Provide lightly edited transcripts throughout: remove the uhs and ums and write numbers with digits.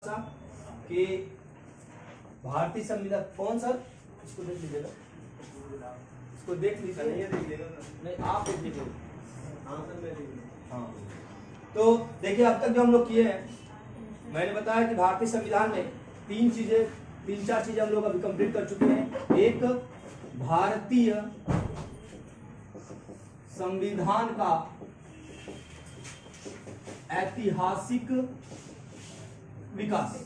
सा कि भारतीय संविधान कौन सर, इसको देख लीजिएगा, इसको देख लीजिए, नहीं आप देख लीजिए। हाँ तो देखिए अब तक जो हम लोग किए हैं, मैंने बताया कि भारतीय संविधान में तीन चार चीजें हम लोग अभी कंप्लीट कर चुके हैं। एक, भारतीय संविधान का ऐतिहासिक विकास,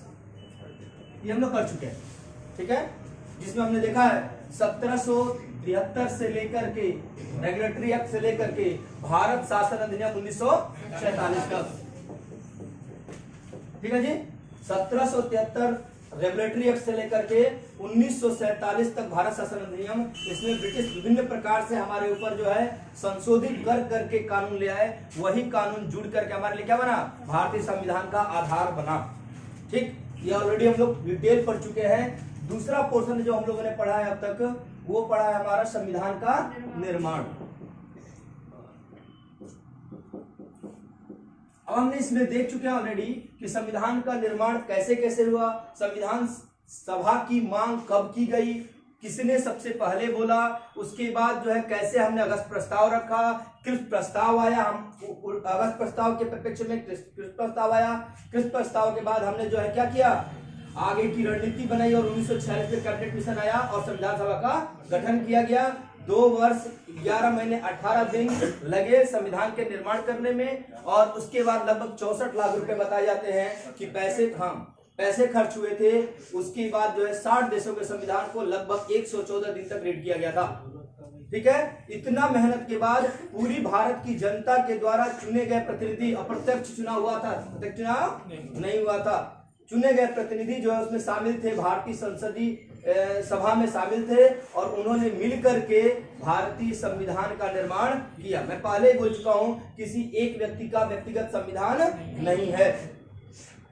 ये हम लोग कर चुके हैं, ठीक है, जिसमें हमने देखा है 1773 से लेकर के रेगुलेटरी एक्ट से लेकर के भारत शासन अधिनियम 1947 तक, ठीक है जी। 1773 रेगुलेटरी एक्ट से लेकर के 1947 तक भारत शासन अधिनियम, इसमें ब्रिटिश विभिन्न प्रकार से हमारे ऊपर जो है संशोधित कर करके कानून ले आए, वही कानून जुड़ करके हमारे लिए क्या बना, भारतीय संविधान का आधार बना। ठीक, ये ऑलरेडी हम लोग डिटेल पढ़ चुके हैं। दूसरा पोर्शन जो हम लोगों ने पढ़ा है अब तक, वो पढ़ा है हमारा संविधान का निर्माण। अब हमने इसमें देख चुके हैं ऑलरेडी कि संविधान का निर्माण कैसे कैसे हुआ, संविधान सभा की मांग कब की गई, किसने सबसे पहले बोला, उसके बाद जो है कैसे हमने अगस्त प्रस्ताव रखा, किस प्रस्ताव आया, हम अगस्त प्रस्ताव के परिप्रेक्ष्य में किस प्रस्ताव आया, किस प्रस्ताव के बाद हमने जो है क्या किया, आगे की रणनीति बनाई और 1946 में कैबिनेट मिशन आया और संविधान सभा का गठन किया गया। 2 वर्ष 11 महीने 18 दिन लगे संविधान के निर्माण करने में, और उसके बाद लगभग 64 लाख रुपए बताए जाते हैं कि पैसे खर्च हुए थे। उसके बाद जो है 60 देशों के संविधान को लगभग 114 दिन तक रीड किया गया था। ठीक है, इतना मेहनत के बाद पूरी भारत की जनता के द्वारा चुने गए प्रतिनिधि, अप्रत्यक्ष चुनाव हुआ था, प्रत्यक्ष चुनाव नहीं हुआ था, चुने गए प्रतिनिधि जो है उसमें शामिल थे, भारतीय संसदीय सभा में शामिल थे, और उन्होंने मिलकर के भारतीय संविधान का निर्माण किया। मैं पहले ही बोल चुका हूं, किसी एक व्यक्ति का व्यक्तिगत संविधान नहीं है।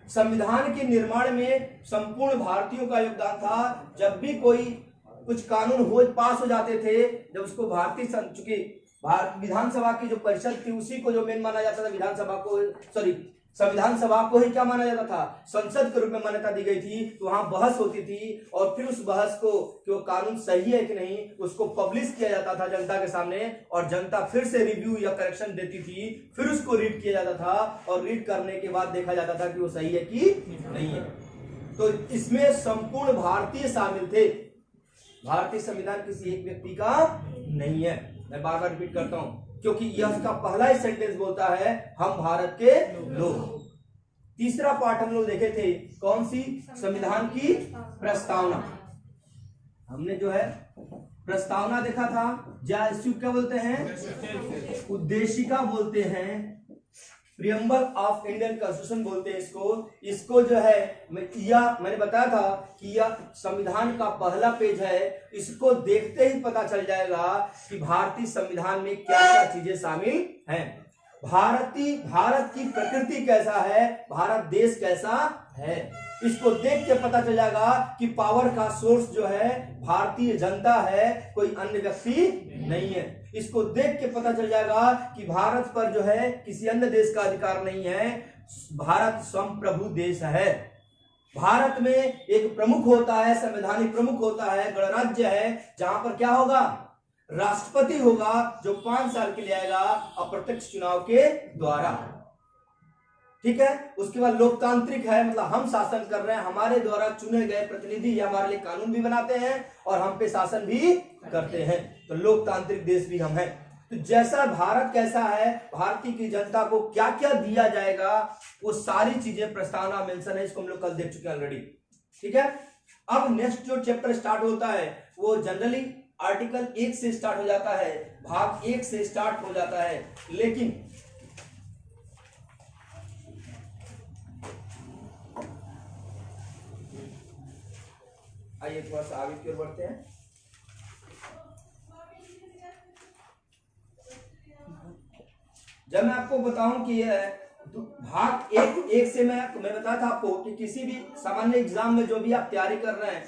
संविधान के निर्माण में संपूर्ण भारतीयों का योगदान था। जब भी कोई कुछ कानून पास हो जाते थे, जब उसको भारतीय चूंकि विधानसभा की जो परिषद थी उसी को जो मेन माना जाता था, संविधान सभा को ही क्या माना जाता था, संसद के रूप में मान्यता दी गई थी। तो वहां बहस होती थी और फिर उस बहस को कि वो कानून सही है कि नहीं, उसको पब्लिश किया जाता था जनता के सामने, और जनता फिर से रिव्यू या करेक्शन देती थी, फिर उसको रीड किया जाता था, और रीड करने के बाद देखा जाता था कि वो सही है कि नहीं है। तो इसमें संपूर्ण भारतीय शामिल थे। भारतीय संविधान किसी एक व्यक्ति का नहीं है, मैं बार बार रिपीट करता हूं, क्योंकि यह उसका पहला ही सेंटेंस बोलता है हम भारत के लोग। तीसरा पार्ट हम लोग देखे थे, कौन सी, संविधान की प्रस्तावना। हमने जो है प्रस्तावना देखा था, इसको क्या बोलते हैं, उद्देशिका बोलते हैं, प्रियम्बल ऑफ इंडियन कॉन्स्टिट्यूशन बोलते हैं इसको जो है मैंने बताया था कि यह संविधान का पहला पेज है। इसको देखते ही पता चल जाएगा कि भारतीय संविधान में क्या क्या चीजें शामिल हैं, भारत की प्रकृति कैसा है, भारत देश कैसा है। इसको देख के पता चल जाएगा कि पावर का सोर्स जो है भारतीय जनता है, कोई अन्य व्यक्ति नहीं है। इसको देख के पता चल जाएगा कि भारत पर जो है किसी अन्य देश का अधिकार नहीं है, भारत संप्रभु देश है। भारत में एक प्रमुख होता है, संवैधानिक प्रमुख होता है, गणराज्य है, जहां पर क्या होगा, राष्ट्रपति होगा जो 5 साल के लिए आएगा अप्रत्यक्ष चुनाव के द्वारा। ठीक है, उसके बाद लोकतांत्रिक है, मतलब हम शासन कर रहे हैं, हमारे द्वारा चुने गए प्रतिनिधि ये हमारे लिए कानून भी बनाते हैं और हम पे शासन भी करते हैं, तो लोकतांत्रिक देश भी हम हैं। तो जैसा भारत कैसा है, भारतीय की जनता को क्या क्या दिया जाएगा, वो सारी चीजें प्रस्तावना मेंशन है, इसको हम लोग कल देख चुके हैं ऑलरेडी। ठीक है, अब नेक्स्ट जो चैप्टर स्टार्ट होता है वो जनरली आर्टिकल 1 से स्टार्ट हो जाता है, भाग 1 से स्टार्ट हो जाता है, लेकिन आइए थोड़ा सा आगे की ओर बढ़ते हैं। जब मैं आपको बताऊं कि यह भाग एक से मैं बताया था आपको कि किसी भी सामान्य एग्जाम में जो भी आप तैयारी कर रहे हैं,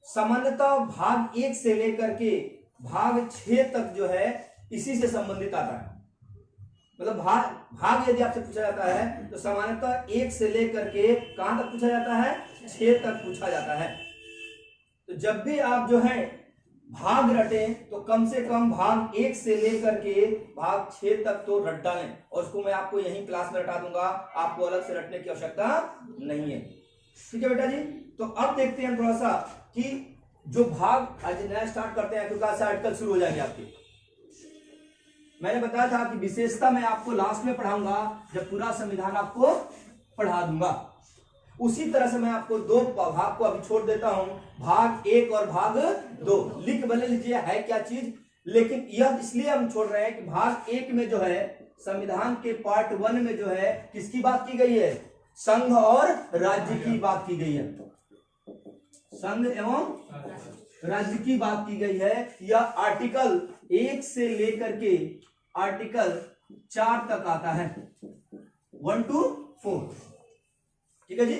सामान्यतः भाग 1 से लेकर के भाग 6 तक जो है इसी से संबंधित आता है। मतलब भाग यदि आपसे पूछा जाता है तो सामान्यतः 1 से लेकर के कहां तक पूछा जाता है, 6 तक पूछा जाता है। तो जब भी आप जो है भाग रटे तो कम से कम भाग 1 से लेकर के भाग 6 तक तो रट डालें, और उसको मैं आपको यहीं क्लास में रटा दूंगा, आपको अलग से रटने की आवश्यकता नहीं है। ठीक है बेटा जी। तो अब देखते हैं थोड़ा सा कि जो भाग आज नया स्टार्ट करते हैं, क्योंकि आज से आर्टिकल शुरू हो जाएंगे आपके। मैंने बताया था कि विशेषता मैं आपको लास्ट में पढ़ाऊंगा, जब पूरा संविधान आपको पढ़ा दूंगा। उसी तरह से मैं आपको 2 भाग को अभी छोड़ देता हूं, भाग 1 और भाग 2। लिख भले लीजिए है क्या चीज, लेकिन यह इसलिए हम छोड़ रहे हैं कि भाग 1 में जो है संविधान के पार्ट 1 में जो है किसकी बात की गई है, संघ और राज्य की बात की गई है। संघ एवं राज्य की बात की गई है। यह आर्टिकल 1 से लेकर के आर्टिकल 4 तक आता है, 1 to 4। ठीक है जी।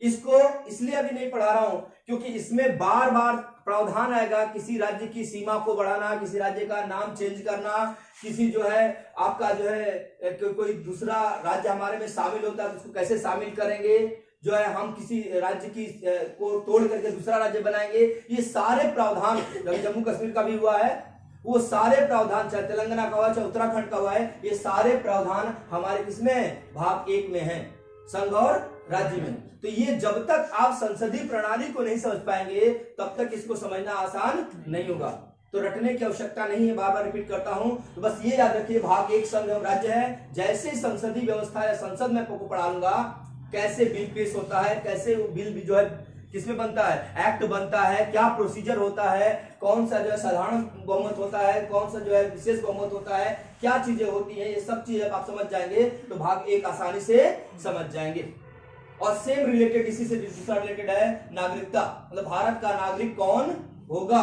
इसको इसलिए अभी नहीं पढ़ा रहा हूं क्योंकि इसमें बार बार प्रावधान आएगा, किसी राज्य की सीमा को बढ़ाना, किसी राज्य का नाम चेंज करना, किसी जो है आपका जो है कोई दूसरा राज्य हमारे में शामिल होता है तो उसको कैसे शामिल करेंगे, जो है हम किसी राज्य की को तोड़ करके दूसरा राज्य बनाएंगे। ये सारे प्रावधान जम्मू कश्मीर का भी हुआ है, वो सारे प्रावधान चाहे तेलंगाना का हुआ चाहे उत्तराखंड का हुआ है, ये सारे प्रावधान हमारे किसमें, भाग 1 में है, संघ और राज्य में। तो ये जब तक आप संसदीय प्रणाली को नहीं समझ पाएंगे तब तक इसको समझना आसान नहीं होगा। तो रटने की आवश्यकता नहीं है, बार बार रिपीट करता हूं। तो बस ये याद रखिए भाग 1 संघ एवं राज्य है। जैसे संसदीय व्यवस्था या संसद में आपको पढ़ा लूंगा, कैसे बिल पेश होता है, कैसे वो बिल भी जो है किसमें बनता है, एक्ट बनता है, क्या प्रोसीजर होता है, कौन सा जो है साधारण बहुमत होता है, कौन सा जो है विशेष बहुमत होता है, क्या चीजें होती हैं, ये सब चीजें आप समझ जाएंगे तो भाग 1 आसानी से समझ जाएंगे। और सेम रिलेटेड इसी से दूसरा रिलेटेड है नागरिकता, मतलब भारत का नागरिक कौन होगा,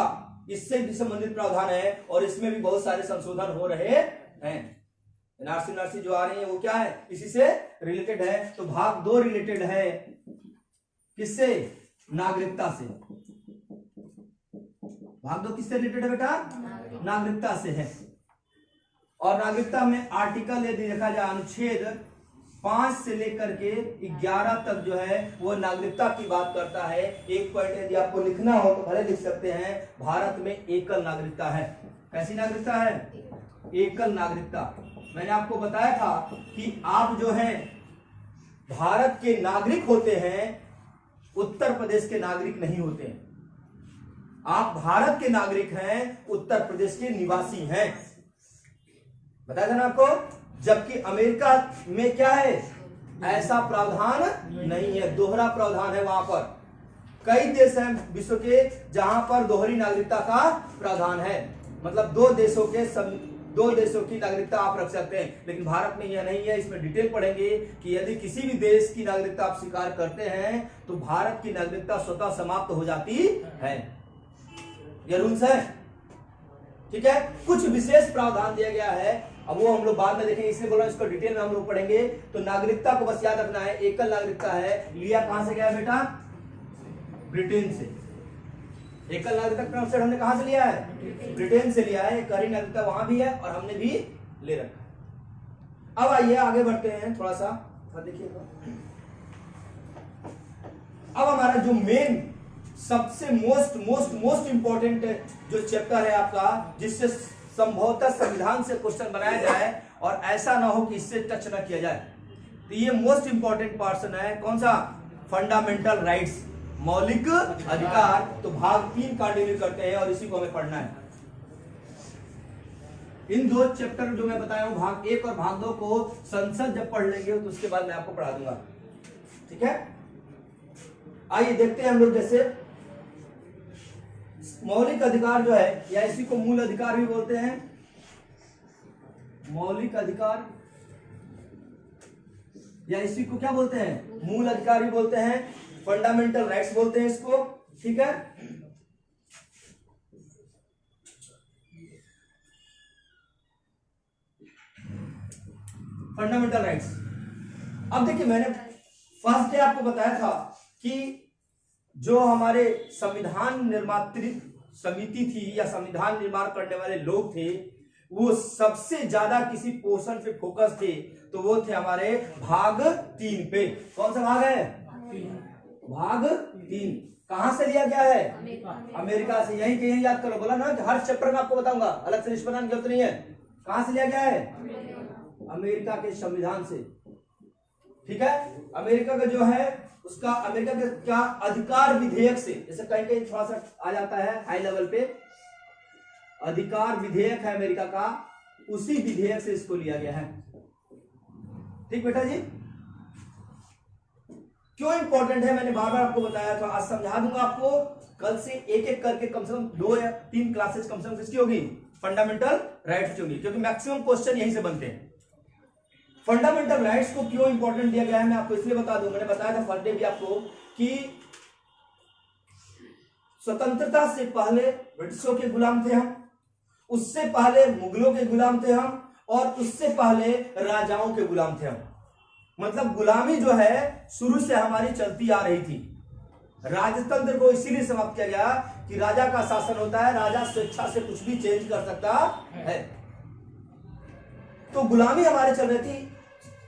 इससे भी संबंधित प्रावधान है और इसमें भी बहुत सारे संशोधन हो रहे हैं। एनआरसी जो आ रही है वो क्या है, इसी से रिलेटेड है। तो भाग 2 रिलेटेड है किससे, नागरिकता से। भाग 2 किससे रिलेटेड है बेटा, नागरिकता से है। और नागरिकता में आर्टिकल यदि देखा जाए अनुच्छेद 5 से लेकर के 11 तक जो है वो नागरिकता की बात करता है। एक पॉइंट यदि आपको लिखना हो तो भले लिख सकते हैं, भारत में एकल नागरिकता है। कैसी नागरिकता है, एकल नागरिकता। मैंने आपको बताया था कि आप जो हैं भारत के नागरिक होते हैं, उत्तर प्रदेश के नागरिक नहीं होते हैं। आप भारत के नागरिक हैं, उत्तर प्रदेश के निवासी हैं, बताया था ना आपको। जबकि अमेरिका में क्या है, ऐसा प्रावधान नहीं है, दोहरा प्रावधान है। वहां पर कई देश हैं विश्व के जहां पर दोहरी नागरिकता का प्रावधान है, मतलब दो देशों की नागरिकता आप रख सकते हैं। लेकिन भारत में यह नहीं है। इसमें डिटेल पढ़ेंगे कि यदि किसी भी देश की नागरिकता आप स्वीकार करते हैं तो भारत की नागरिकता स्वतः समाप्त हो जाती है। यह रूल्स है, ठीक है। कुछ विशेष प्रावधान दिया गया है, अब वो हम लोग बाद में देखेंगे, इसलिए बोल रहा हूं इसको डिटेल में हम लोग पढ़ेंगे। तो नागरिकता को बस याद रखना है, एकल नागरिकता है। लिया कहां से गया बेटा, ब्रिटेन से। एकल नागरिकता का हमने कहां से लिया है, ब्रिटेन से लिया है। एकल नागरिकता वहां भी है और हमने भी ले रखा। अब आइए आगे बढ़ते हैं थोड़ा सा, देखिएगा। अब हमारा जो मेन सबसे मोस्ट इंपॉर्टेंट जो चैप्टर है आपका, जिससे संभवतः संविधान से क्वेश्चन बनाया जाए और ऐसा ना हो कि इससे टच ना किया जाए, तो ये मोस्ट इंपॉर्टेंट पर्सन है। कौन सा, फंडामेंटल राइट्स, मौलिक अधिकार। तो भाग 3 कंटिन्यू करते हैं और इसी को हमें पढ़ना है। इन 2 चैप्टर जो मैं बताया हूं, भाग 1 और भाग 2 को संसद जब पढ़ लेंगे तो उसके बाद मैं आपको पढ़ा दूंगा, ठीक है। आइए देखते हैं हम लोग। जैसे मौलिक अधिकार जो है, या इसी को मूल अधिकार भी बोलते हैं, मौलिक अधिकार, या इसी को क्या बोलते हैं, मूल अधिकार भी बोलते हैं, फंडामेंटल राइट्स बोलते हैं इसको, ठीक है। Fundamental rights. अब देखिए, मैंने फर्स्ट डे आपको बताया था कि जो हमारे संविधान निर्मात्री समिति थी या संविधान निर्माण करने वाले लोग थे, वो सबसे ज्यादा किसी पोर्शन पे फोकस थे, तो वो थे हमारे भाग 3 पे। कौन सा भाग है? भाग 3। कहां से लिया गया है? अमेरिका से। यही कहीं याद करो, बोला ना कि हर चैप्टर में आपको बताऊंगा, अलग से लिस्ट बनाने की जरूरत नहीं है। कहां से लिया गया है? अमेरिका के संविधान से। ठीक है, अमेरिका का जो है उसका, अमेरिका के क्या अधिकार विधेयक से, जैसे कहीं कहीं थोड़ा सा आ जाता है हाई लेवल पे, अधिकार विधेयक है अमेरिका का, उसी विधेयक से इसको लिया गया है। ठीक बेटा जी, क्यों इंपॉर्टेंट है मैंने बार बार आपको बताया था, आज समझा दूंगा आपको। कल से एक एक करके कम से कम 2 या 3 क्लासेस कम से कम किसकी होगी? फंडामेंटल राइट्स की होगी, क्योंकि मैक्सिमम क्वेश्चन यहीं से बनते हैं। फंडामेंटल राइट्स को क्यों इंपॉर्टेंट दिया गया है मैं आपको इसलिए बता दूं, मैंने बताया था फर्स्ट डे भी आपको कि स्वतंत्रता से पहले ब्रिटिशों के गुलाम थे हम, उससे पहले मुगलों के गुलाम थे हम, और उससे पहले राजाओं के गुलाम थे हम। मतलब गुलामी जो है शुरू से हमारी चलती आ रही थी। राजतंत्र को इसीलिए समाप्त किया गया कि राजा का शासन होता है, राजा स्वेच्छा से कुछ भी चेंज कर सकता है। तो गुलामी हमारे चल रही थी,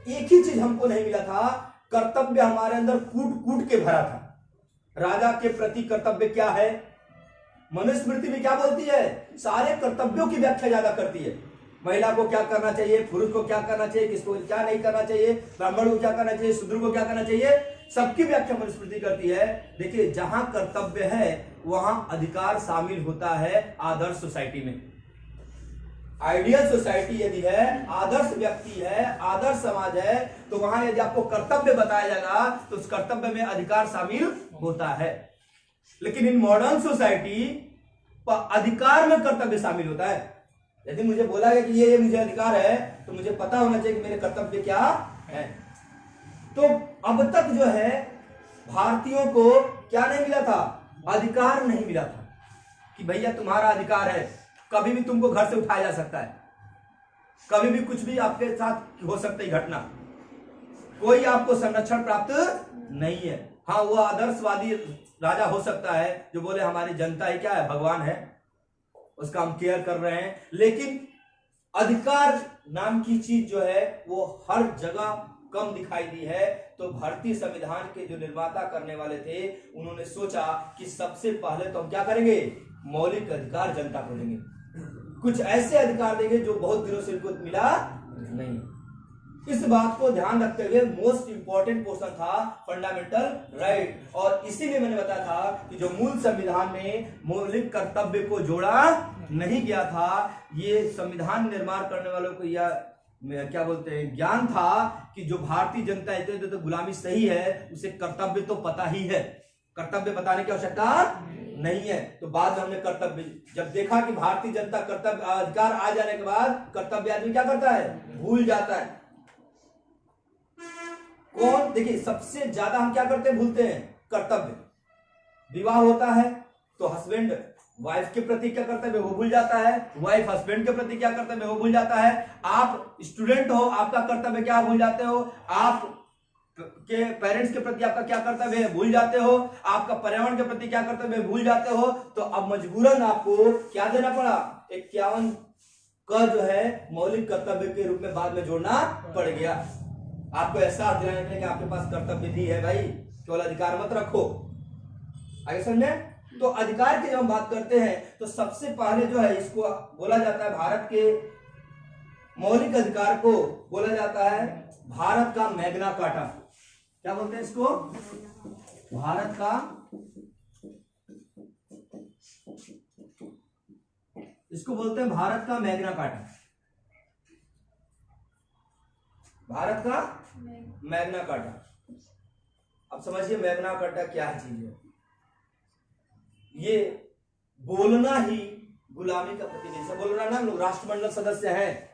एक ही चीज हमको नहीं मिला था, कर्तव्य हमारे अंदर कूट कूट के भरा था। राजा के प्रति कर्तव्य क्या है? मनुस्मृति भी क्या बोलती है? सारे कर्तव्यों की व्याख्या ज्यादा करती है। महिला को क्या करना चाहिए, पुरुष को क्या करना चाहिए, किसको क्या नहीं करना चाहिए, ब्राह्मण को क्या करना चाहिए, शूद्र को क्या करना चाहिए, सबकी व्याख्या मनुस्मृति करती है। देखिए, जहां कर्तव्य है वहां अधिकार शामिल होता है आदर्श सोसाइटी में। आइडियल सोसाइटी यदि है, आदर्श व्यक्ति है, आदर्श समाज है, तो वहां यदि आपको कर्तव्य बताया जाएगा तो उस कर्तव्य में अधिकार शामिल होता है। लेकिन इन मॉडर्न सोसाइटी अधिकार में कर्तव्य शामिल होता है। यदि मुझे बोला गया कि ये मुझे अधिकार है, तो मुझे पता होना चाहिए कि मेरे कर्तव्य क्या है। तो अब तक जो है भारतीयों को क्या नहीं मिला था? अधिकार नहीं मिला था कि भैया तुम्हारा अधिकार है, कभी भी तुमको घर से उठाया जा सकता है, कभी भी कुछ भी आपके साथ हो सकता है घटना, कोई आपको संरक्षण प्राप्त नहीं है। हाँ, वो आदर्शवादी राजा हो सकता है जो बोले हमारी जनता ही क्या है, भगवान है, उसका हम केयर कर रहे हैं। लेकिन अधिकार नाम की चीज जो है वो हर जगह कम दिखाई दी है। तो भारतीय संविधान के जो निर्माता करने वाले थे, उन्होंने सोचा कि सबसे पहले तो हम क्या करेंगे, मौलिक अधिकार जनता को देंगे, कुछ ऐसे अधिकार देंगे जो बहुत दिनों से इनको मिला नहीं। इस बात को ध्यान रखते हुए मोस्ट इंपॉर्टेंट पोर्शन था फंडामेंटल राइट, और इसीलिए मैंने बताया था कि जो मूल संविधान में मौलिक कर्तव्य को जोड़ा नहीं गया था, ये संविधान निर्माण करने वालों को या क्या बोलते हैं ज्ञान था कि जो भारतीय जनता है तो गुलामी सही है, उसे कर्तव्य तो पता ही है, कर्तव्य बताने की आवश्यकता नहीं है। तो बाद में हमने कर्तव्य जब देखा कि भारतीय जनता कर्तव्य अधिकार आ जाने के बाद कर्तव्य आदमी क्या करता है, भूल जाता है। कौन? देखिए, सबसे ज्यादा हम क्या करते हैं, भूलते हैं कर्तव्य। विवाह होता है तो हस्बैंड वाइफ के प्रति क्या कर्तव्य वो भूल जाता है, वाइफ हस्बैंड के प्रति क्या कर्तव्य वो भूल जाता है। आप स्टूडेंट हो, आपका कर्तव्य क्या भूल जाते हो, आप के पेरेंट्स के प्रति आपका क्या कर्तव्य है भूल जाते हो, आपका पर्यावरण के प्रति क्या कर्तव्य है भूल जाते हो। तो अब मजबूरन आपको क्या देना पड़ा, 51 का जो है मौलिक कर्तव्य के रूप में बाद में जोड़ना पड़ गया। आपको एहसास दिलाने के लिए कि आपके पास कर्तव्य भी है भाई, केवल अधिकार मत रखो। आगे समझे? तो अधिकार की जब हम बात करते हैं तो सबसे पहले जो है इसको बोला जाता है, भारत के मौलिक अधिकार को बोला जाता है भारत का मैग्ना कार्टा। क्या बोलते हैं इसको? भारत का, इसको बोलते हैं भारत का मैग्ना कार्टा। भारत का मैग्ना कार्टा। अब समझिए मैग्ना कार्टा क्या चीज है। ये बोलना ही गुलामी का प्रतिनिधित्व, बोल रहा ना, हम लोग राष्ट्रमंडल सदस्य हैं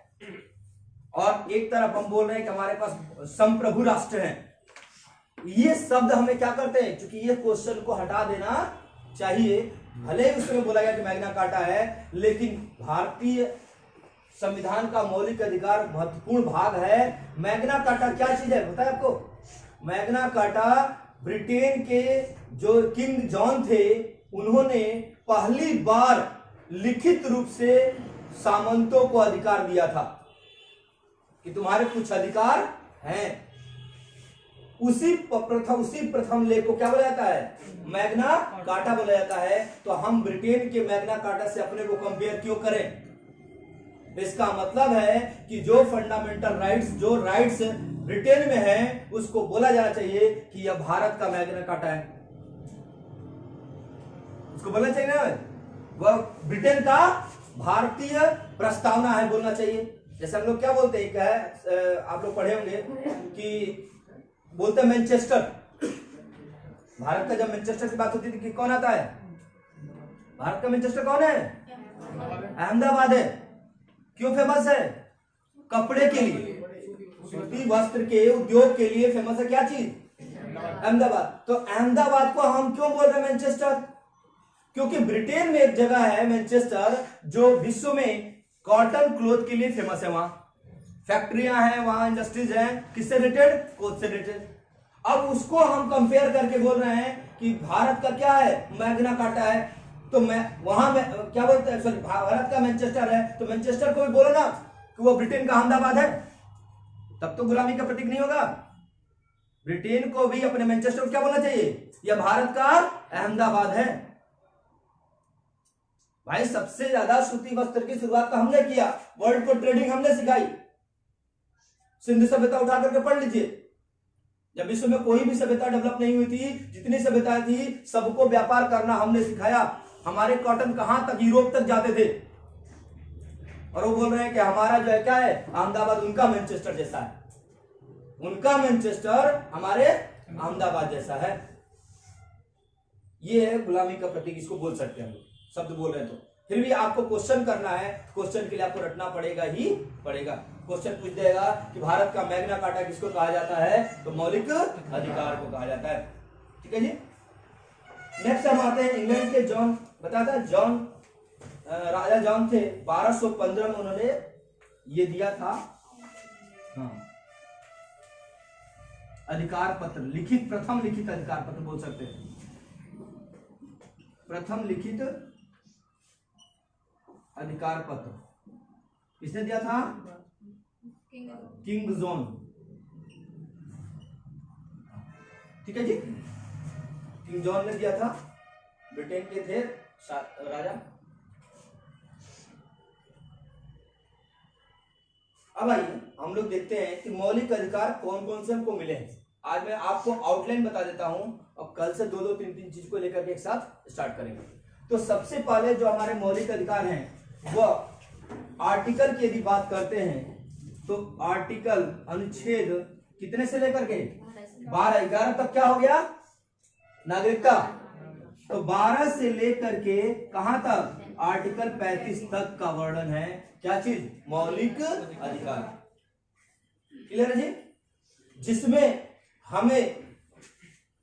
और एक तरफ हम बोल रहे हैं कि हमारे पास संप्रभु राष्ट्र हैं। ये शब्द हमें क्या करते हैं, क्योंकि ये क्वेश्चन को हटा देना चाहिए। भले ही उसमें बोला गया कि मैग्ना कार्टा है, लेकिन भारतीय संविधान का मौलिक अधिकार महत्वपूर्ण भाग है। मैग्ना कार्टा क्या चीज है पता है आपको? मैग्ना कार्टा ब्रिटेन के जो किंग जॉन थे, उन्होंने पहली बार लिखित रूप से सामंतों को अधिकार दिया था कि तुम्हारे कुछ अधिकार हैं। उसी प्रथम लेख को क्या बोला जाता है? मैग्ना कार्टा बोला जाता है। तो हम ब्रिटेन के मैग्ना कार्टा से अपने को कंपेयर क्यों करें? इसका मतलब है कि जो फंडामेंटल राइट्स, जो राइट्स ब्रिटेन में है, उसको बोला जाना चाहिए कि यह भारत का मैग्ना कार्टा है। उसको बोलना चाहिए ना, वह ब्रिटेन का भारतीय प्रस्तावना है, बोलना चाहिए। जैसे हम लोग क्या बोलते हैं, क्या है, आप लोग पढ़े होंगे कि बोलते हैं मैनचेस्टर। भारत का जब मैनचेस्टर की बात होती थी कि कौन आता है? भारत का मैनचेस्टर कौन है? अहमदाबाद है। क्यों फेमस है? कपड़े के लिए, सूती वस्त्र के उद्योग के लिए फेमस है। क्या चीज? अहमदाबाद। तो अहमदाबाद को हम क्यों बोल रहे हैं मैनचेस्टर? क्योंकि ब्रिटेन में एक जगह है मैनचेस्टर, जो विश्व में कॉटन क्लोथ के लिए फेमस है। वहां फैक्ट्रियां हैं, वहां इंडस्ट्रीज हैं, किससे रिलेटेड? क्लोथ से रिलेटेड। अब उसको हम कंपेयर करके बोल रहे हैं कि भारत का क्या है? मैग्ना कार्टा है। तो मैं वहां में क्या बोलते हैं, सॉरी, भारत का मैनचेस्टर है, तो मैनचेस्टर को भी बोलो ना कि वो ब्रिटेन का अहमदाबाद है, तब तो गुलामी का प्रतीक नहीं होगा। ब्रिटेन को भी अपने मैनचेस्टर को क्या बोलना चाहिए? यह भारत का अहमदाबाद है। भाई सबसे ज्यादा सूती वस्त्र की शुरुआत तो हमने किया, वर्ल्ड को ट्रेडिंग हमने सिखाई। सिंधु सभ्यता उठा करके पढ़ लीजिए। जब विश्व में कोई भी सभ्यता डेवलप नहीं हुई थी, जितनी सभ्यताएं थी सबको व्यापार करना हमने सिखाया। हमारे कॉटन कहां तक? यूरोप तक जाते थे। और वो बोल रहे हैं कि हमारा जो है क्या है? अहमदाबाद उनका मैनचेस्टर जैसा है। उनका मैनचेस्टर हमारे अहमदाबाद जैसा है। ये है गुलामी का प्रतीक, इसको बोल सकते हैं हम लोग, शब्द बोल रहे हैं। तो फिर भी आपको क्वेश्चन करना है, क्वेश्चन के लिए आपको रटना पड़ेगा ही पड़ेगा। क्वेश्चन पूछ देगा कि भारत का मैग्ना कार्टा किसको कहा जाता है? तो मौलिक अधिकार को कहा जाता है। ठीक है जी। नेक्स्ट हम आते हैं इंग्लैंड के जॉन, बताता है जॉन, राजा जॉन थे, 1215 में उन्होंने ये दिया था, हाँ, अधिकार पत्र, लिखित, प्रथम लिखित अधिकार पत्र बोल सकते हैं। प्रथम लिखित अधिकार पत्र किसने दिया था? King John. ठीक है जी, किंग जॉन ने दिया था, ब्रिटेन के थे राजा। अब आइए हम लोग देखते हैं कि मौलिक अधिकार कौन कौन से हमको मिले हैं। आज मैं आपको आउटलाइन बता देता हूं और कल से दो तीन चीज को लेकर के एक साथ स्टार्ट करेंगे। तो सबसे पहले जो हमारे मौलिक अधिकार हैं वो आर्टिकल की यदि बात करते हैं तो आर्टिकल अनुच्छेद कितने से लेकर के 12, 11 तक क्या हो गया? नागरिकता। तो 12 से लेकर के कहां तक? आर्टिकल 35 तक का वर्णन है क्या चीज? मौलिक अधिकार। क्लियर है जी? जिसमें हमें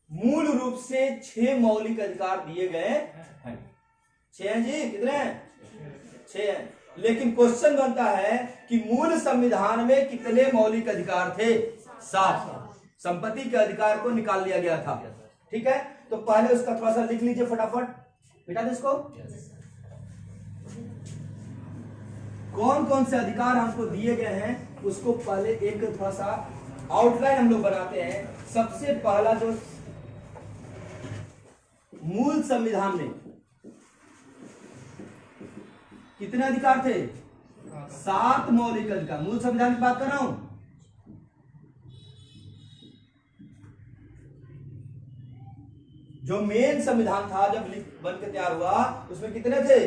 मूल रूप से 6 मौलिक अधिकार दिए गए हैं। 6 हैं जी, कितने हैं? 6 हैं। लेकिन क्वेश्चन बनता है कि मूल संविधान में कितने मौलिक अधिकार थे? 7। संपत्ति के अधिकार को निकाल लिया गया था। ठीक है, तो पहले उसका थोड़ा सा लिख लीजिए फटाफट, बेटा इसको। कौन कौन से अधिकार हमको दिए गए हैं उसको पहले एक थोड़ा सा आउटलाइन हम लोग बनाते हैं। सबसे पहला जो मूल संविधान में कितने अधिकार थे? 7 मौलिक अधिकार। मूल संविधान की बात कर रहा हूं। जो मेन संविधान था जब बन के तैयार हुआ उसमें कितने थे?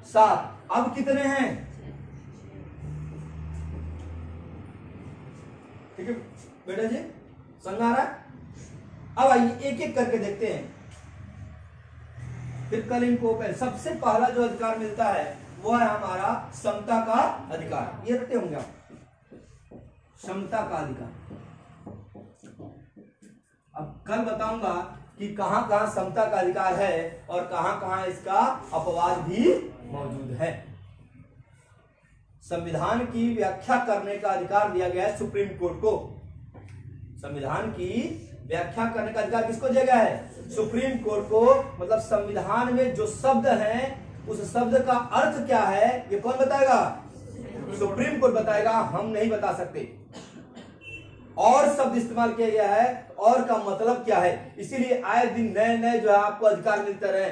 7। अब कितने हैं? ठीक है बेटा जी, समझ आ रहा है? अब आइए एक एक करके देखते हैं, फिर कल इनको सबसे पहला जो अधिकार मिलता है वो है हमारा समता का अधिकार। ये रखते होंगे आप, समता का अधिकार। अब कल बताऊंगा कि कहां कहां समता का अधिकार है और कहां कहां इसका अपवाद भी मौजूद है। संविधान की व्याख्या करने का अधिकार दिया गया है सुप्रीम कोर्ट को। संविधान की व्याख्या करने का अधिकार किसको दिया गया है? सुप्रीम कोर्ट को। मतलब संविधान में जो शब्द हैं उस शब्द का अर्थ क्या है ये कौन बताएगा? सुप्रीम कोर्ट बताएगा, हम नहीं बता सकते। और शब्द इस्तेमाल किया गया है, और का मतलब क्या है, इसीलिए आए दिन नए नए जो है आपको अधिकार मिलते रहे।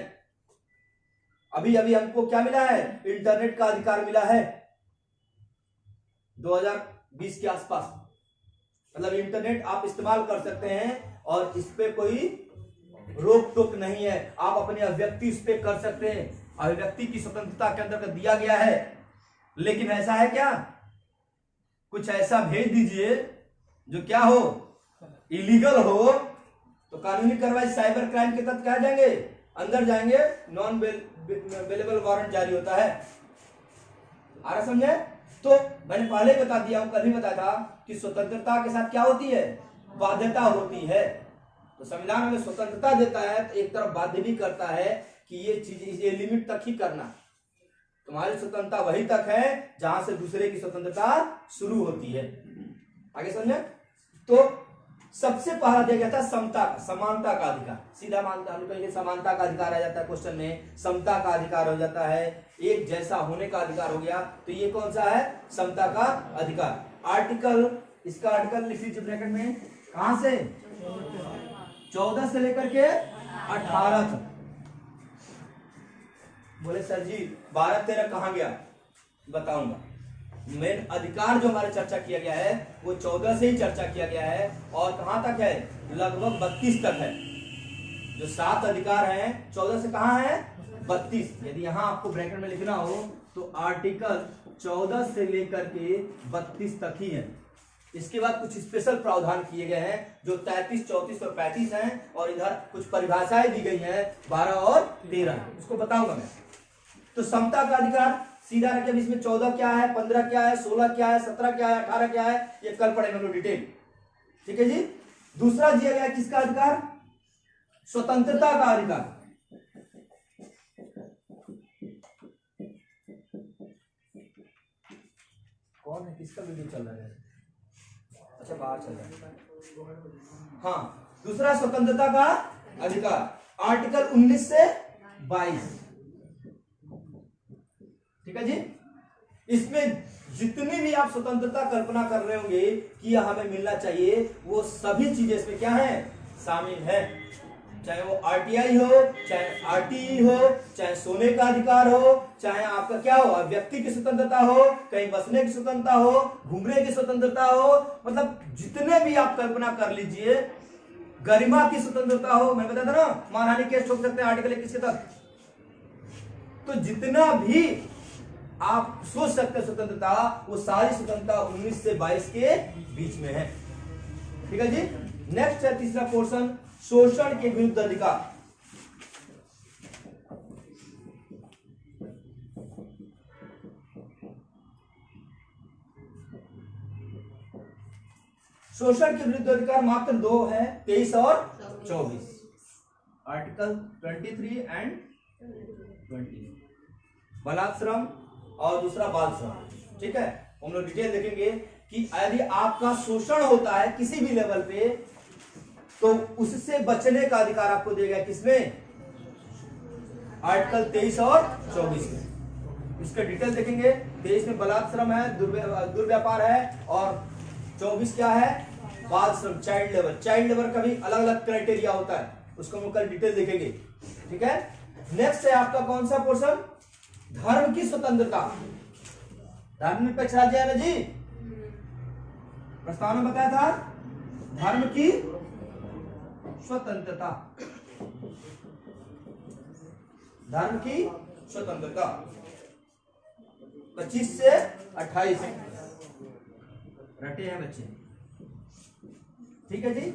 अभी अभी हमको क्या मिला है? इंटरनेट का अधिकार मिला है 2020 के आसपास। मतलब इंटरनेट आप इस्तेमाल कर सकते हैं और इस पे कोई रोक टोक नहीं है। आप अपनी अभिव्यक्ति इस पे कर सकते हैं, अभिव्यक्ति की स्वतंत्रता के अंदर दिया गया है। लेकिन ऐसा है क्या? कुछ ऐसा भेज दीजिए जो क्या हो, इलीगल हो, तो कानूनी कार्रवाई साइबर क्राइम के तहत क्या जाएंगे, अंदर जाएंगे, नॉन बेलेबल वारंट जारी होता है। आ रहा समझे? तो मैंने पहले ही बता दिया हूं, कल ही बताया था कि स्वतंत्रता के साथ क्या होती है? बाध्यता होती है। तो संविधान हमें स्वतंत्रता देता है तो एक तरफ बाध्य भी करता है कि ये चीज ये लिमिट तक ही करना। तुम्हारी स्वतंत्रता वही तक है जहां से दूसरे की स्वतंत्रता शुरू होती है। आगे समझे? तो सबसे पहला दिया गया था समता, समानता का अधिकार। सीधा मानता हम कहेंगे समानता का अधिकार आ जाता है क्वेश्चन में, समता का अधिकार हो जाता है, एक जैसा होने का अधिकार हो गया। तो ये कौन सा है? समता का अधिकार। आर्टिकल, इसका आर्टिकल लिख लीजिए ब्रैकेट में, कहां से? 14 से लेकर के 18 तक। बोले सर जी 12-13 कहां गया? बताऊंगा। मेन अधिकार जो हमारे चर्चा किया गया है वो 14 से ही चर्चा किया गया है, और कहां तक है? लगभग 32 तक है। जो 7 अधिकार हैं 14 से कहां है? 32। यदि यहां आपको ब्रैकेट में लिखना हो तो आर्टिकल 14 से लेकर के 32 तक ही है। इसके बाद कुछ स्पेशल प्रावधान किए गए हैं जो 33, 34 और 35 हैं, और इधर कुछ परिभाषाएं दी गई हैं 12 और 13, इसको बताऊंगा मैं। तो समता का अधिकार सीधा रखिए, इसमें 14 क्या है, 15 क्या है, 16 क्या है, 17 क्या है, 18 क्या है, ये कल पढ़ेंगे हम लोग डिटेल। ठीक है जी। दूसरा दिया गया किसका अधिकार? स्वतंत्रता का अधिकार। कौन है, किसका वीडियो चल रहा है? अच्छा बाहर चल रहा है। हाँ, दूसरा स्वतंत्रता का अधिकार आर्टिकल 19 से 22। ठीक है जी। इसमें जितनी भी आप स्वतंत्रता कल्पना कर रहे होंगे कि यह हमें मिलना चाहिए, वो सभी चीजें इसमें क्या है? शामिल है। चाहे वो आरटीआई हो, चाहे आरटीई हो, चाहे सोने का अधिकार हो, चाहे आपका क्या हो, व्यक्ति की स्वतंत्रता हो, कहीं बसने की स्वतंत्रता हो, घूमने की स्वतंत्रता हो, मतलब जितने भी आप कल्पना कर लीजिए, गरिमा की स्वतंत्रता हो। मैं बताया था ना, मानहानि केस ठोक सकते हैं आर्टिकल 21 के तहत। तो जितना भी आप सोच सकते हैं स्वतंत्रता, वो सारी स्वतंत्रता 19 से 22 के बीच में है। ठीक है जी। नेक्स्ट है तीसरा पोर्शन, शोषण के विरुद्ध अधिकार। शोषण के विरुद्ध अधिकार मात्र 2 है, 23 और 24। आर्टिकल 23 एंड 20, बलात्श्रम और दूसरा बाल श्रम। ठीक है, हम लोग डिटेल देखेंगे कि यदि आपका शोषण होता है किसी भी लेवल पे, तो उससे बचने का अधिकार आपको दिया गया किसमें? आर्टिकल 23 और 24 में। इसका डिटेल देखेंगे। 23 में बलात्श्रम है, दुर्व्यापार है, और 24 क्या है? बाल श्रम, चाइल्ड लेबर। चाइल्ड लेबर का भी अलग अलग क्राइटेरिया होता है, उसको हम कल डिटेल देखेंगे। ठीक है। नेक्स्ट है आपका कौन सा पोर्शन? धर्म की स्वतंत्रता। धर्मनिरपेक्ष राज्य है ना जी, प्रस्ताव में बताया था, धर्म की स्वतंत्रता। धर्म की स्वतंत्रता 25 से 28 रटे हैं बच्चे। ठीक है जी।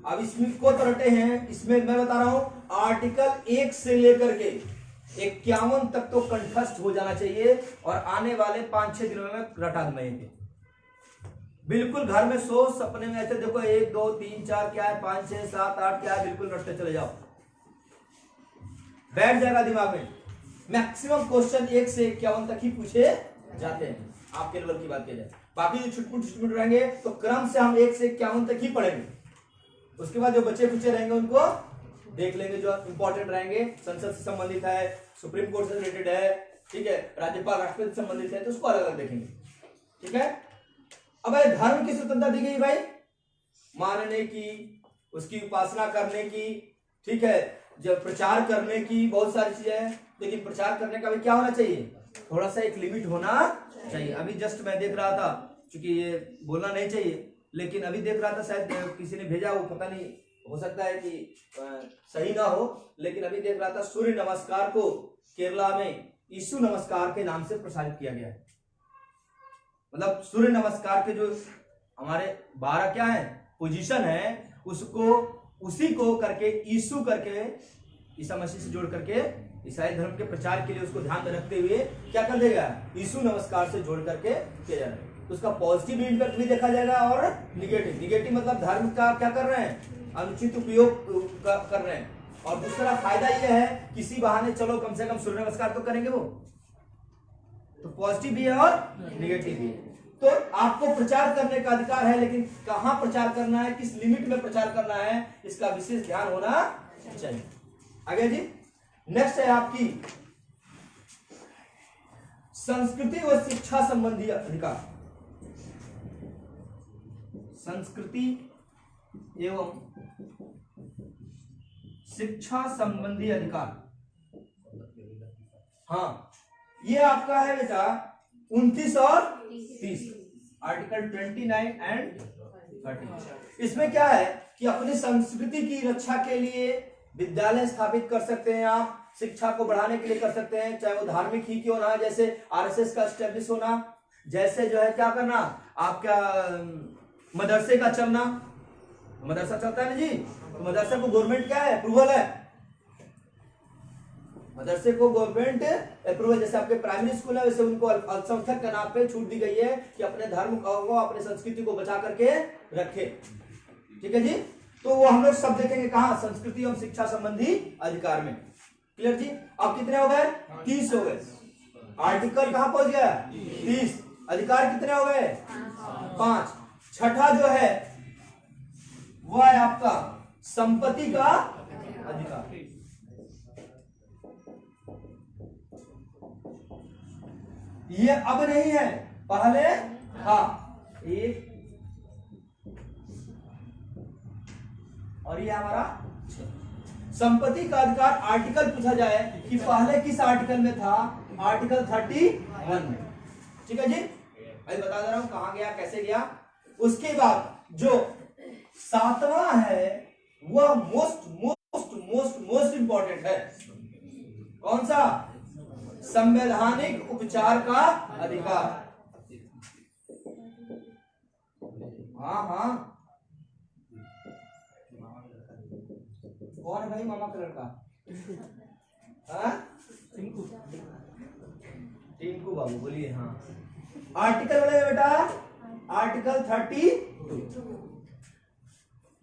अब इसमें को तो रटे हैं, इसमें मैं बता रहा हूं आर्टिकल 1 से लेकर के 51 तक तो कंठस्थ हो जाना चाहिए, और आने वाले 5-6 दिनों में रटा दूंगा ये। बिल्कुल घर में सो सपने में ऐसे देखो 1 2 3 4 क्या है, 5 6 7 8 क्या है, बिल्कुल रटते चले जाओ, बैठ जाएगा दिमाग में। मैक्सिमम क्वेश्चन 1 से 51 तक ही पूछे जाते हैं, आपके लेवल की बात की जाए। बाकी जो छुटपुट रहेंगे तो क्रम से हम 1 से 51 तक ही पढ़ेंगे। उसके बाद जो बच्चे कुचे रहेंगे उनको देख लेंगे जो इंपॉर्टेंट रहेंगे, संसद से संबंधित है, सुप्रीम कोर्ट से रिलेटेड है, ठीक है, राज्यपाल राष्ट्रपति से संबंधित है, तो उसको अलग अलग देखेंगे। ठीक है, अब धर्म की स्वतंत्रता दी गई भाई, मानने की, उसकी उपासना करने की, ठीक है, जब प्रचार करने की, बहुत सारी चीजें हैं, लेकिन प्रचार करने का भी क्या होना चाहिए, थोड़ा सा एक लिमिट होना चाहिए। अभी जस्ट मैं देख रहा था, क्योंकि ये बोलना नहीं चाहिए, लेकिन अभी देख रहा था, शायद किसी ने भेजा, वो पता नहीं, हो सकता है कि सही ना हो, लेकिन अभी देख रहा था सूर्य नमस्कार को केरला में यीशु नमस्कार के नाम से प्रसारित किया गया है। मतलब सूर्य नमस्कार के जो हमारे 12 क्या है पोजीशन है, उसको उसी को करके यीशु करके ईसा मसीह से जोड़ करके ईसाई धर्म के प्रचार के लिए उसको ध्यान में रखते हुए क्या कर देगा, यीशु नमस्कार से जोड़ करके किया जा रहा है। उसका पॉजिटिव इंपैक्ट भी देखा जाएगा और निगेटिव मतलब धर्म का क्या कर रहे हैं, अनुचित उपयोग कर रहे हैं। और दूसरा फायदा यह है, किसी बहाने चलो कम से कम सूर्य नमस्कार तो करेंगे, वो तो पॉजिटिव भी है और निगेटिव भी है। तो आपको प्रचार करने का अधिकार है, लेकिन कहां प्रचार करना है, किस लिमिट में प्रचार करना है, इसका विशेष ध्यान होना चाहिए। आगे जी, नेक्स्ट है आपकी संस्कृति व शिक्षा संबंधी अधिकार। संस्कृति एवं शिक्षा संबंधी अधिकार, हाँ ये आपका है बेटा 29 और 30, आर्टिकल 29 एंड 30। इसमें क्या है कि अपनी संस्कृति की रक्षा के लिए विद्यालय स्थापित कर सकते हैं आप, शिक्षा को बढ़ाने के लिए कर सकते हैं, चाहे वो धार्मिक ही क्यों ना, जैसे आरएसएस का एस्टेब्लिश होना, जैसे जो है क्या करना, आपका मदरसे का चलना, मदरसा चलता है ना जी, तो मदरसा को गवर्नमेंट क्या है, अप्रूवल है, मदरसे को गवर्नमेंट अप्रूवल, जैसे आपके प्राइमरी स्कूल है वैसे उनको अल्पसंख्यक के नाम पे छूट दी गई है कि अपने धर्म को, अपने संस्कृति को बचा करके रखे। ठीक है जी, तो वो हम लोग सब देखेंगे कहां, संस्कृति एवं शिक्षा संबंधी अधिकार में। क्लियर जी, अब कितने हो गए, 30 हो गए, आर्टिकल कहां पहुंच गया, 30, अधिकार कितने हो गए, 5। छठा जो है वो है आपका संपत्ति का अधिकार। ये अब नहीं है, पहले था, एक और ये हमारा संपत्ति का अधिकार। आर्टिकल पूछा जाए कि पहले किस आर्टिकल में था, आर्टिकल 31 में। ठीक है जी, मैं बता दे रहा हूं कहां गया, कैसे गया। उसके बाद जो 7वां है वह most most most most important है, कौन सा, संवैधानिक उपचार का अधिकार। हाँ हाँ, कौन है भाई मामा कलर का, टिंकू बाबू बोलिए। हाँ, आर्टिकल बोले बेटा, आर्टिकल 32।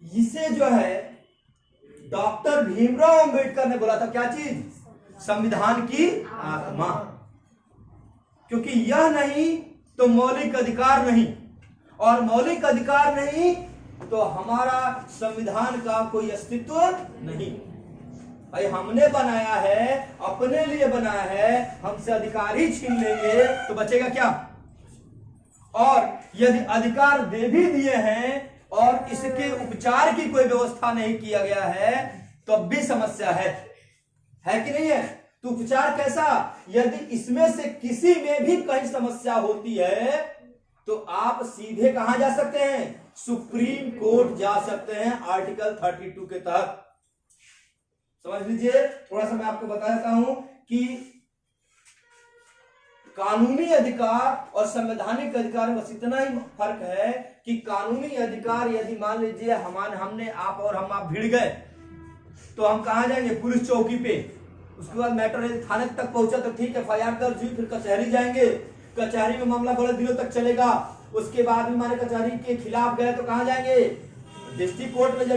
इसे जो है डॉक्टर भीमराव अंबेडकर ने बोला था, क्या चीज, संविधान की आत्मा, क्योंकि यह नहीं तो मौलिक अधिकार नहीं, और मौलिक अधिकार नहीं तो हमारा संविधान का कोई अस्तित्व नहीं। भाई हमने बनाया है, अपने लिए बनाया है, हमसे अधिकार ही छीन लेंगे तो बचेगा क्या। और यदि अधिकार दे भी दिए हैं और इसके उपचार की कोई व्यवस्था नहीं किया गया है तो अब भी समस्या है कि नहीं है। तो उपचार कैसा, यदि इसमें से किसी में भी कहीं समस्या होती है तो आप सीधे कहां जा सकते हैं, सुप्रीम कोर्ट जा सकते हैं, आर्टिकल 32 के तहत। समझ लीजिए, थोड़ा सा मैं आपको बता देता हूं कि कानूनी अधिकार और संवैधानिक अधिकार में बस इतना ही फर्क है कि कानूनी अधिकार, यदि मान लीजिए हमने आप भिड़ गए तो हम कहां जाएंगे, पुलिस चौकी पे, उसके बाद मैटर यदि थाने तक पहुंचा तो ठीक है, एफआईआर दर्ज हुई, फिर कचहरी जाएंगे, कचहरी में मामला बड़े दिनों तक चलेगा, उसके बाद भी हमारे कचहरी के खिलाफ गए तो कहां जाएंगे, डिस्ट्रिक्ट कोर्ट में,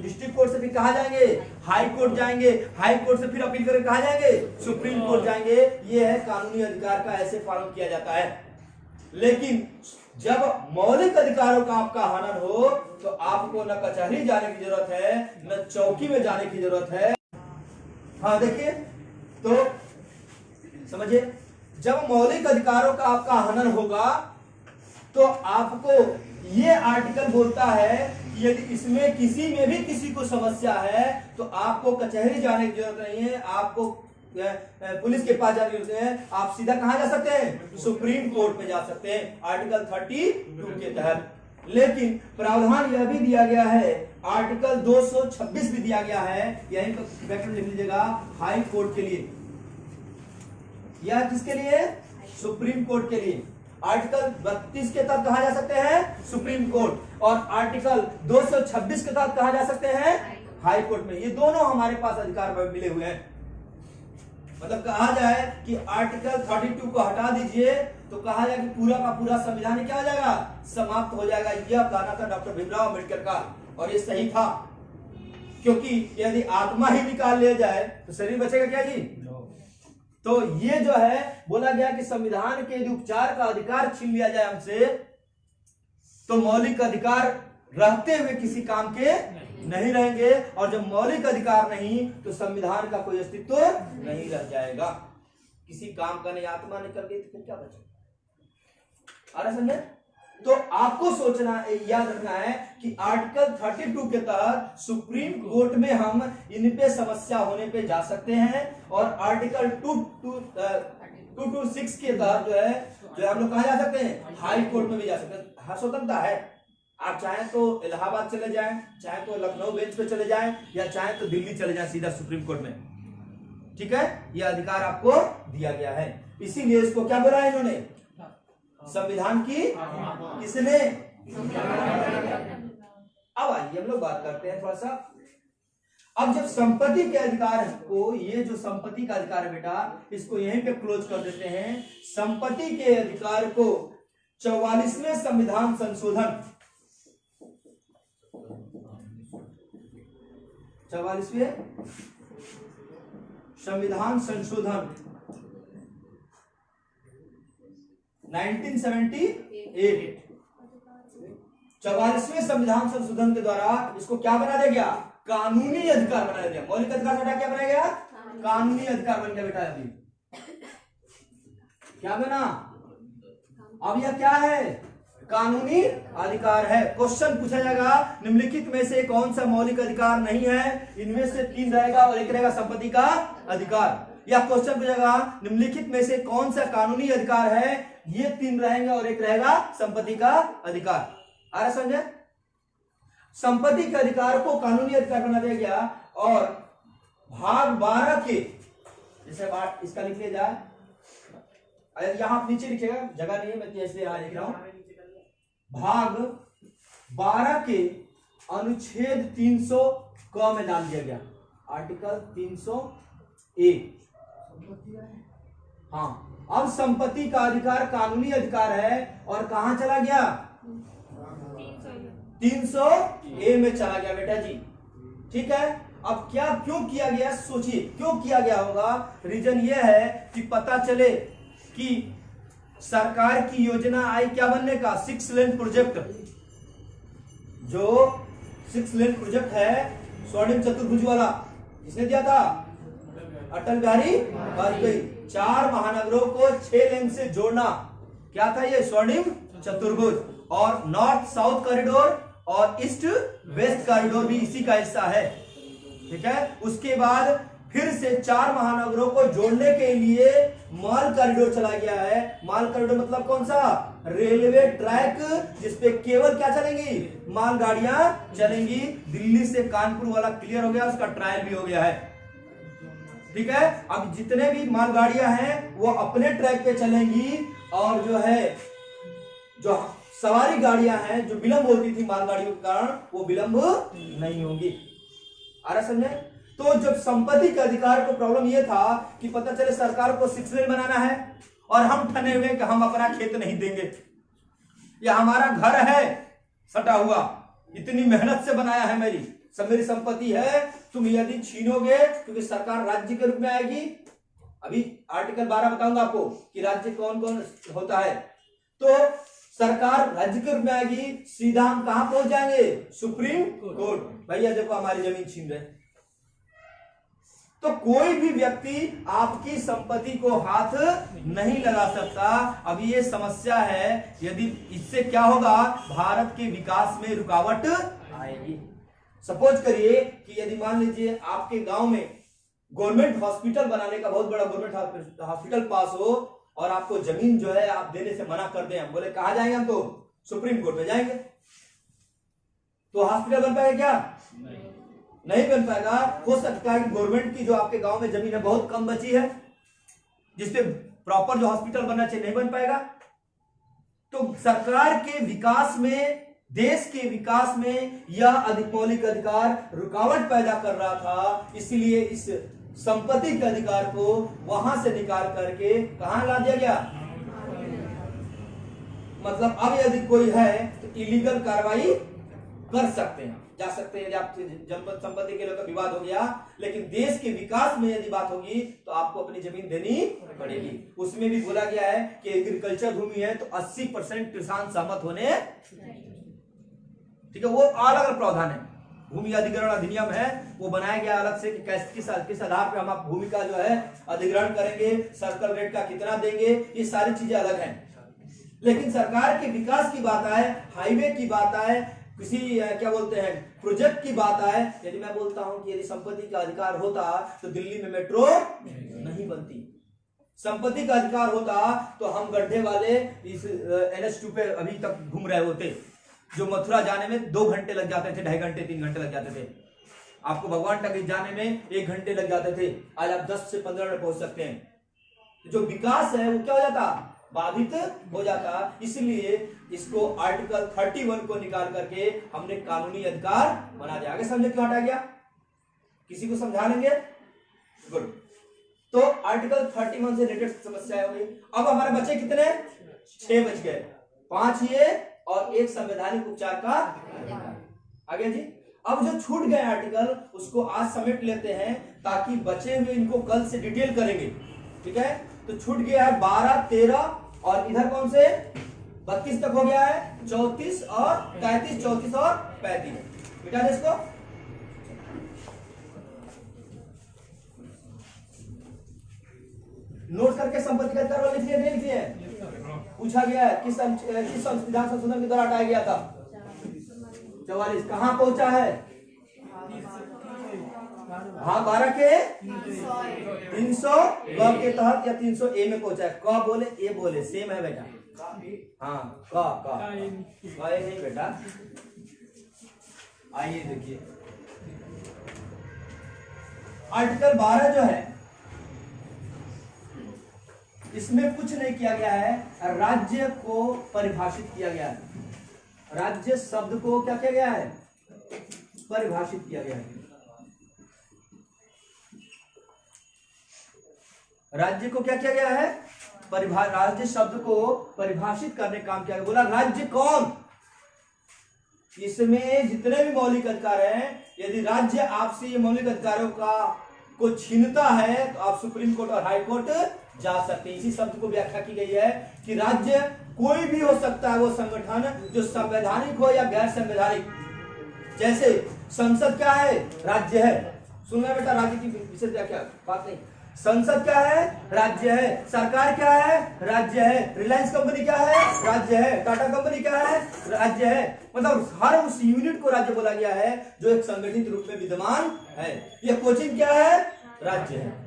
डिस्ट्रिक्ट कोर्ट से फिर कहां जाएंगे, हाई कोर्ट जाएंगे, हाई कोर्ट से फिर अपील करके कहां जाएंगे, सुप्रीम कोर्ट जाएंगे। ये है कानूनी अधिकार का, ऐसे पालन किया जाता है। लेकिन जब मौलिक अधिकारों का आपका हनन हो तो आपको न कचहरी जाने की जरूरत है, न चौकी में जाने की जरूरत है। हाँ देखिए, तो समझिए, जब मौलिक अधिकारों का आपका हनन होगा तो आपको ये आर्टिकल बोलता है कि यदि इसमें किसी में भी किसी को समस्या है तो आपको कचहरी जाने की जरूरत नहीं है, आपको पुलिस के पास जाने की जरूरत है, आप सीधा कहां जा सकते हैं? सुप्रीम कोर्ट में जा सकते हैं आर्टिकल 32 के तहत। लेकिन प्रावधान यह भी दिया गया है, आर्टिकल 226 भी दिया गया है, यहीं पर ब्रैकेट में लिख लीजिएगा, हाई कोर्ट के लिए, या किसके लिए? सुप्रीम कोर्ट के लिए। आर्टिकल 32 के तहत कहा जा सकते हैं सुप्रीम कोर्ट, और आर्टिकल 226 के तहत कहा जा सकते हैं हाई कोर्ट में। ये दोनों हमारे पास अधिकार मिले हुए हैं। मतलब कहा जाए कि आर्टिकल 32 को हटा दीजिए तो कहा जाए कि पूरा का पूरा संविधान क्या हो जाएगा? समाप्त हो जाएगा। यह कहना था डॉक्टर भीमराव अम्बेडकर का, और ये सही था, क्योंकि यदि आत्मा ही निकाल लिया जाए तो शरीर बचेगा क्या जी? तो ये जो है बोला गया कि संविधान के यदि उपचार का अधिकार छीन लिया जाए हमसे तो मौलिक अधिकार रहते हुए किसी काम के नहीं रहेंगे, और जब मौलिक अधिकार नहीं तो संविधान का कोई अस्तित्व नहीं रह जाएगा। किसी काम का नहीं, आत्मा निकल गई तो फिर क्या बचेगा? आ रहा समझे? तो आपको सोचना याद रखना है कि आर्टिकल 32 के तहत सुप्रीम कोर्ट में हम इन पे समस्या होने पे जा सकते हैं, और आर्टिकल 226 के तहत जो हम लोग कहा जा सकते हैं? हाई कोर्ट में भी जा सकते हैं। हाँ, स्वतंत्रता है। आप चाहें तो इलाहाबाद चले जाएं, चाहे तो लखनऊ बेंच पे चले जाएं, या चाहे तो दिल्ली चले जाएं सीधा सुप्रीम कोर्ट में। ठीक है, यह अधिकार आपको दिया गया है। इसीलिए इसको क्या बोला है इन्होंने? संविधान की किसने? अब आइए हम लोग बात करते हैं थोड़ा सा। अब जब संपत्ति के अधिकार को, ये जो संपत्ति का अधिकार है बेटा, इसको यहीं पे क्लोज कर देते हैं। संपत्ति के अधिकार को 44वें संविधान संशोधन, 44वें संविधान संशोधन 1978, 44वें संविधान संशोधन के द्वारा इसको क्या बना दिया गया? कानूनी अधिकार बना दिया। मौलिक अधिकार हटा क्या बनाया गया? कानूनी अधिकार बन गया बेटा। अभी क्या बना? अब यह क्या है? कानूनी अधिकार है। क्वेश्चन पूछा जाएगा, निम्नलिखित में से कौन सा मौलिक अधिकार नहीं है? इनमें से 3 रहेगा और एक रहेगा संपत्ति का अधिकार। या क्वेश्चन पूछेगा, निम्नलिखित में से कौन सा कानूनी अधिकार है? ये 3 रहेंगे और एक रहेगा संपत्ति का अधिकार। आ रहा समझे? संपत्ति के अधिकार को कानूनी अधिकार बना दिया गया, और भाग 12 के, जैसे इसका लिख लिया जाए, यहां नीचे लिखेगा, जगह नहीं है, मैं इसलिए यहां लिख रहा हूं। भाग 12 के अनुच्छेद 300 क में डाल दिया गया, आर्टिकल 300A। हाँ, अब संपत्ति का अधिकार कानूनी अधिकार है, और कहां चला गया? 300A में चला गया बेटा जी। ठीक है, अब क्या क्यों किया गया? सोचिए क्यों किया गया होगा। रीजन ये है कि पता चले कि सरकार की योजना आई क्या बनने का? 6 लेन प्रोजेक्ट। जो 6 लेन प्रोजेक्ट है स्वर्णिम चतुर्भुज वाला, किसने दिया था? अटल बिहारी वाजपेयी। 4 महानगरों को 6 लेन से जोड़ना, क्या था ये? स्वर्णिम चतुर्भुज। और नॉर्थ साउथ कॉरिडोर और ईस्ट वेस्ट कॉरिडोर भी इसी का हिस्सा है। ठीक है, उसके बाद फिर से 4 महानगरों को जोड़ने के लिए माल कॉरिडोर चला गया है। माल कॉरिडोर मतलब कौन सा? रेलवे ट्रैक, जिसपे केवल क्या चलेंगी? मालगाड़ियां चलेंगी। दिल्ली से कानपुर वाला क्लियर हो गया, उसका ट्रायल भी हो गया है। ठीक है, अब जितने भी मालगाड़ियां हैं वो अपने ट्रैक पे चलेंगी, और जो है जो सवारी गाड़ियां हैं जो विलंब होती थी मालगाड़ियों के कारण, वो विलंब नहीं होंगी। आ रहा समझे? तो जब संपत्ति के अधिकार को प्रॉब्लम ये था कि पता चले सरकार को 6 लेन बनाना है, और हम ठने हुए कि हम अपना खेत नहीं देंगे, या हमारा घर है सटा हुआ, इतनी मेहनत से बनाया है, मेरी संपत्ति है, तुम यदि छीनोगे, क्योंकि सरकार राज्य के रूप में आएगी। अभी आर्टिकल 12 बताऊंगा आपको कि राज्य कौन कौन होता है। तो सरकार राज्य के रूप में आएगी, सीधा हम कहां पहुंच जाएंगे? Supreme court. भैया देखो हमारी जमीन छीन रहे। तो कोई भी व्यक्ति आपकी संपत्ति को हाथ नहीं लगा सकता। अभी ये समस्या है, यदि इससे क्या होगा? भारत के विकास में रुकावट आएगी। सपोज करिए कि यदि मान लीजिए आपके गांव में गवर्नमेंट हॉस्पिटल बनाने का बहुत बड़ा गवर्नमेंट हॉस्पिटल पास हो और आपको जमीन जो है आप देने से मना कर दें, हम बोले कहां जाएंगे? हम तो सुप्रीम कोर्ट में जाएंगे। तो हॉस्पिटल बन पाएगा क्या? नहीं बन पाएगा। हो सकता है कि गवर्नमेंट की जो आपके गांव में जमीन है बहुत कम बची है, जिसपे प्रॉपर जो हॉस्पिटल बनना चाहिए नहीं बन पाएगा। तो सरकार के विकास में, देश के विकास में यह मौलिक अधिकार रुकावट पैदा कर रहा था। इसलिए इस संपत्ति के अधिकार को वहां से निकाल करके कहां ला दिया गया? मतलब अब यदि कोई है तो इलीगल कार्रवाई कर सकते हैं, जा सकते हैं। यदि आप संपत्ति के लिए तो विवाद हो गया, लेकिन देश के विकास में यदि बात होगी तो आपको अपनी जमीन देनी पड़ेगी। उसमें भी बोला गया है कि एग्रीकल्चर भूमि है तो 80% किसान सहमत होने, ठीक है, वो अलग अलग प्रावधान है। भूमि अधिग्रहण अधिनियम है, वो बनाया गया अलग से कि किस आधार पे हम आप भूमि का जो है अधिग्रहण करेंगे, सर्कल रेट का कितना देंगे, ये सारी चीजें अलग हैं। लेकिन सरकार के विकास की बात आए, हाईवे की बात आए, किसी क्या बोलते हैं प्रोजेक्ट की बात आए, यदि मैं बोलता हूं कि यदि संपत्ति का अधिकार होता तो दिल्ली में मेट्रो नहीं बनती। संपत्ति का अधिकार होता तो हम गड्ढे वाले इस NH2 पे अभी तक घूम रहे होते, जो मथुरा जाने में 2 घंटे लग जाते थे, 2.5 घंटे 3 घंटे लग जाते थे। आपको भगवान तक जाने में 1 घंटे लग जाते थे, आज आप 10 से 15 मिनट पहुंच सकते हैं। जो विकास है वो क्या हो जाता? बाधित हो जाता। इसलिए इसको आर्टिकल 31 को निकाल करके हमने कानूनी अधिकार बना दिया। आगे समझे क्यों हटाया गया? किसी को समझा लेंगे? गुड। तो आर्टिकल 31 से रिलेटेड समस्या हो गई। अब हमारे बच्चे कितने? 6 बच गए, 5 ये और 1 संवैधानिक उपचार का आगे जी। अब जो छूट गए आर्टिकल उसको आज समेट लेते हैं ताकि बचे हुए इनको कल से डिटेल करेंगे, ठीक है। तो छूट गया है 12, 13 और इधर कौन से 32 तक हो गया है, 34 और 33, 34 और 35। मिटा दे इसको। नोट करके संपत्ति का अधिकार लिख लिया, लिख लिया। पूछा गया है किस संविधान संशोधन के द्वारा हटाया गया था? 44। कहां पहुंचा है? हाँ 12 के 300 के तहत या 300A में पहुंचा है। क बोले ए बोले सेम है बेटा। हाँ क नहीं बेटा। आइए देखिए आर्टिकल 12 जो है इसमें कुछ नहीं किया गया है, राज्य को परिभाषित किया गया है। राज्य शब्द को क्या किया गया है? परिभाषित किया गया है। राज्य को क्या किया गया है? राज्य शब्द को परिभाषित करने का काम किया गया। बोला राज्य कौन? इसमें जितने भी मौलिक अधिकार हैं, यदि राज्य आपसे ये मौलिक अधिकारों को छीनता है तो आप सुप्रीम कोर्ट और हाई कोर्ट जा सकते हैं। इसी शब्द को व्याख्या की गई है कि राज्य कोई भी हो सकता है, वो संगठन जो संवैधानिक हो या गैर संवैधानिक। जैसे संसद क्या है? राज्य है। सुनना बेटा, राज्य की विशेष व्याख्या बात नहीं। संसद क्या है? राज्य है। सरकार क्या है? राज्य है। रिलायंस कंपनी क्या है? राज्य है। टाटा कंपनी क्या है? राज्य है। मतलब हर उस यूनिट को राज्य बोला गया है जो एक संगठित रूप में विद्यमान है। यह कोचिंग क्या है? राज्य है,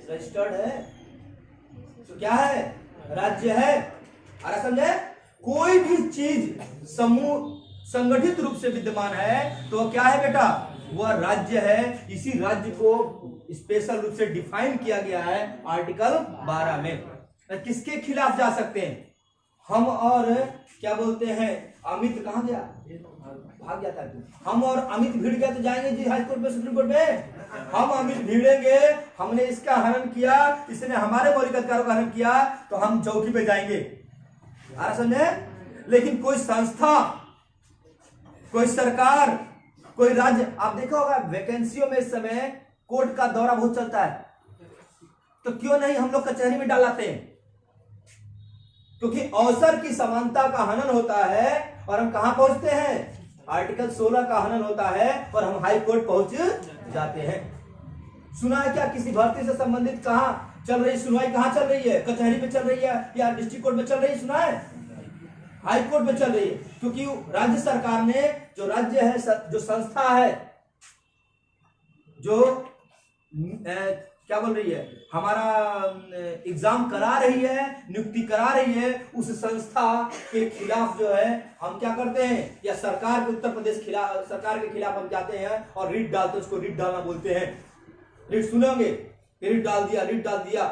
रजिस्टर्ड है, तो क्या है? राज्य है। अरे समझे? कोई भी चीज समूह संगठित रूप से विद्यमान है तो क्या है बेटा? वह राज्य है। इसी राज्य को स्पेशल रूप से डिफाइन किया गया है आर्टिकल 12 में। किसके खिलाफ जा सकते हैं? हम और क्या बोलते हैं अमित कहां गया? भाग गया था तू। हम और अमित भिड़ गए तो जाएंगे जी हाई कोर्ट में, सुप्रीम कोर्ट में। हम अमित भिड़ेंगे, हमने इसका हनन किया, इसने हमारे मौलिक अधिकारों का हनन किया, तो हम चौकी पे जाएंगे। आ समझे? लेकिन कोई संस्था, कोई सरकार, कोई राज्य, आप देखा होगा वैकेंसियों में इस समय कोर्ट का दौरा बहुत चलता है, तो क्यों नहीं हम लोग कचहरी में डालाते हैं? क्योंकि अवसर की समानता का हनन होता है और हम कहां पहुंचते हैं, आर्टिकल 16 का हनन होता है और हम हाई कोर्ट पहुंच जाते हैं। सुना है क्या किसी भर्ती से संबंधित कहां चल रही सुनवाई, कहां चल रही है, कचहरी में चल रही है या डिस्ट्रिक्ट कोर्ट में चल रही है, सुना है? हाई कोर्ट में चल रही है, क्योंकि राज्य सरकार ने, जो राज्य है, जो संस्था है, जो क्या बोल रही है, हमारा एग्जाम करा रही है, नियुक्ति करा रही है, उस संस्था के खिलाफ जो है हम क्या करते हैं, या सरकार के, उत्तर प्रदेश सरकार के खिलाफ हम जाते हैं और रिट डालते हैं, उसको रिट डालना बोलते हैं। रिट सुने होंगे, रिट डाल दिया, रिट डाल दिया।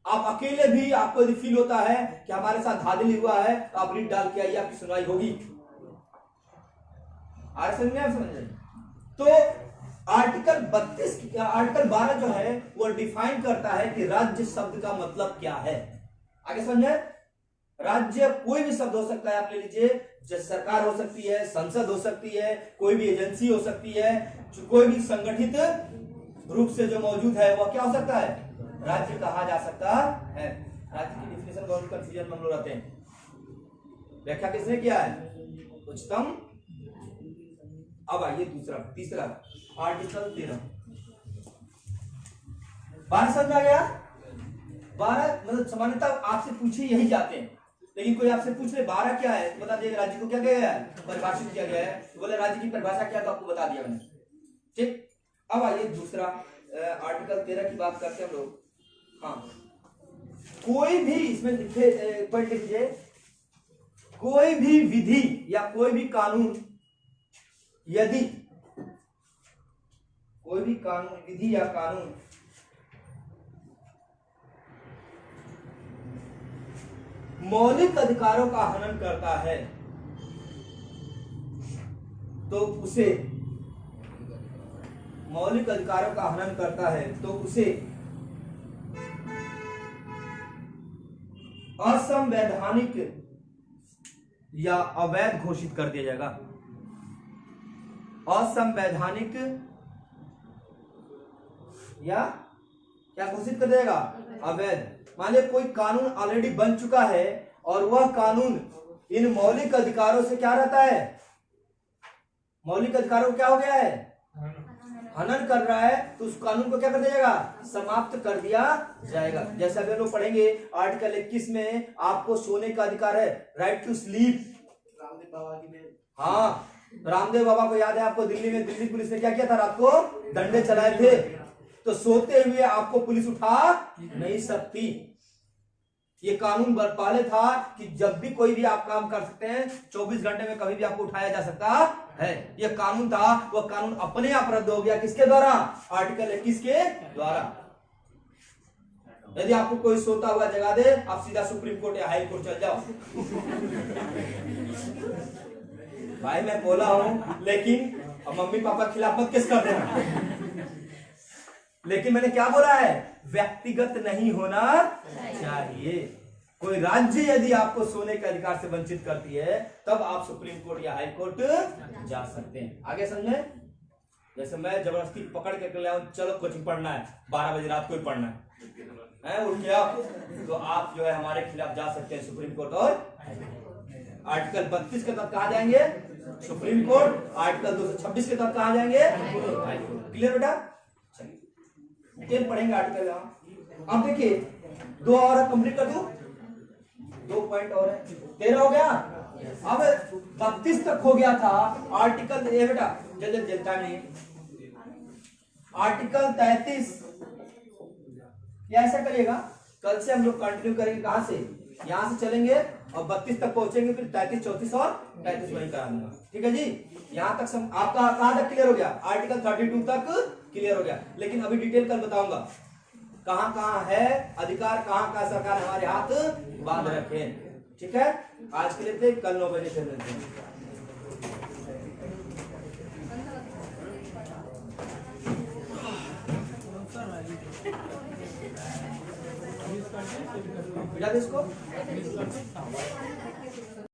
आप अकेले भी, आपको यदि फील होता है कि हमारे साथ धांधली हुआ है, तो आप रिट डाल के आइए, आपकी सुनवाई होगी। समझ में? तो आर्टिकल 12 जो है वो डिफाइन करता है कि राज्य शब्द का मतलब क्या है। आगे समझे? राज्य कोई भी शब्द हो सकता है, आप ले लीजिए, सरकार हो सकती है, संसद हो सकती है, कोई भी एजेंसी हो सकती है, कोई भी संगठित रूप से जो मौजूद है वह क्या हो सकता है, राज्य कहा जा सकता है। राज्य की डिफिनेशन बहुत कंफ्यूजन में हम लोग रहते हैं। व्याख्या किसने किया है? उच्चतम। अब आइए तीसरा आर्टिकल 13। 12 समझ आ गया? 12 मतलब सामान्यतः आपसे पूछे यही जाते हैं, लेकिन कोई आपसे पूछ ले 12 क्या है, बता दिएगा राज्य को क्या किया गया है, परिभाषित किया गया है। तो बोले राज्य की परिभाषा क्या, तो आपको बता दिया मैंने। ठीक, अब आइए दूसरा आर्टिकल 13 की बात करते हैं हम लोग। हाँ, कोई भी इसमें लिखे पढ़ लीजिए, कोई भी विधि या कोई भी कानून, यदि कोई भी कानून, विधि या कानून मौलिक अधिकारों का हनन करता है, तो उसे, मौलिक अधिकारों का हनन करता है तो उसे असंवैधानिक या अवैध घोषित कर दिया जाएगा। असंवैधानिक या क्या घोषित कर देगा, अवैध। मान लिया कोई कानून ऑलरेडी बन चुका है और वह कानून इन मौलिक अधिकारों से क्या रहता है, मौलिक अधिकारों क्या हो गया है, हनन कर रहा है, तो उस कानून को क्या कर दिया जाएगा, समाप्त कर दिया जाएगा। जैसे अभी हम लोग पढ़ेंगे आर्टिकल 21 में आपको सोने का अधिकार है, राइट टू स्लीप। हाँ, रामदेव बाबा को याद है आपको, दिल्ली में दिल्ली पुलिस ने क्या किया था, रात को डंडे चलाए थे, तो सोते हुए आपको पुलिस उठा नहीं सकती। ये कानून पहले था कि जब भी कोई भी आप काम कर सकते हैं, 24 घंटे में कभी भी आपको उठाया जा सकता है। ये कानून था, वह कानून अपने आप रद्द हो गया, किसके द्वारा, आर्टिकल 21 के द्वारा। यदि आपको कोई सोता हुआ जगा दे, आप सीधा सुप्रीम कोर्ट या हाई कोर्ट चल जाओ। भाई मैं बोला हूं, लेकिन मम्मी पापा के खिलाफ मत केस कर देना। लेकिन मैंने क्या बोला है, व्यक्तिगत नहीं होना चाहिए। कोई राज्य यदि आपको सोने के अधिकार से वंचित करती है, तब आप सुप्रीम कोर्ट या हाई कोर्ट जा सकते हैं। आगे समझे? जैसे मैं जबरदस्ती पकड़ के ले आऊं, चलो कोचिंग पढ़ना है, 12 बजे रात को ही पढ़ना है, उठ गया, तो आप जो है हमारे खिलाफ जा सकते हैं सुप्रीम कोर्ट। और आर्टिकल 32 के तहत कहा जाएंगे, सुप्रीम कोर्ट। आर्टिकल 226 के तहत कहा जाएंगे, क्लियर बेटा? पढ़ेंगे आर्टिकल। अब देखिए 2 और कंप्लीट कर दूं, 2 पॉइंट और है, 13 हो गया। अब 32 तक हो गया था आर्टिकल, ये बेटा जल्दी जल्दी नहीं, आर्टिकल 33। या ऐसा करिएगा, कल से हम लोग कंटिन्यू करेंगे, कहां से, यहां से चलेंगे और 32 तक पहुंचेंगे, फिर 33, 34 और 35 वहीं करा दूंगा। ठीक है जी? यहां तक आपका कहां तक क्लियर हो गया, आर्टिकल 32 तक क्लियर हो गया। लेकिन अभी डिटेल कल बताऊंगा कहां कहां है अधिकार, कहां कहां सरकार हमारे हाथ बांध रखे हैं। ठीक है, आज के लिए थे, कल 9 बजे फिर मिलते हैं। इसको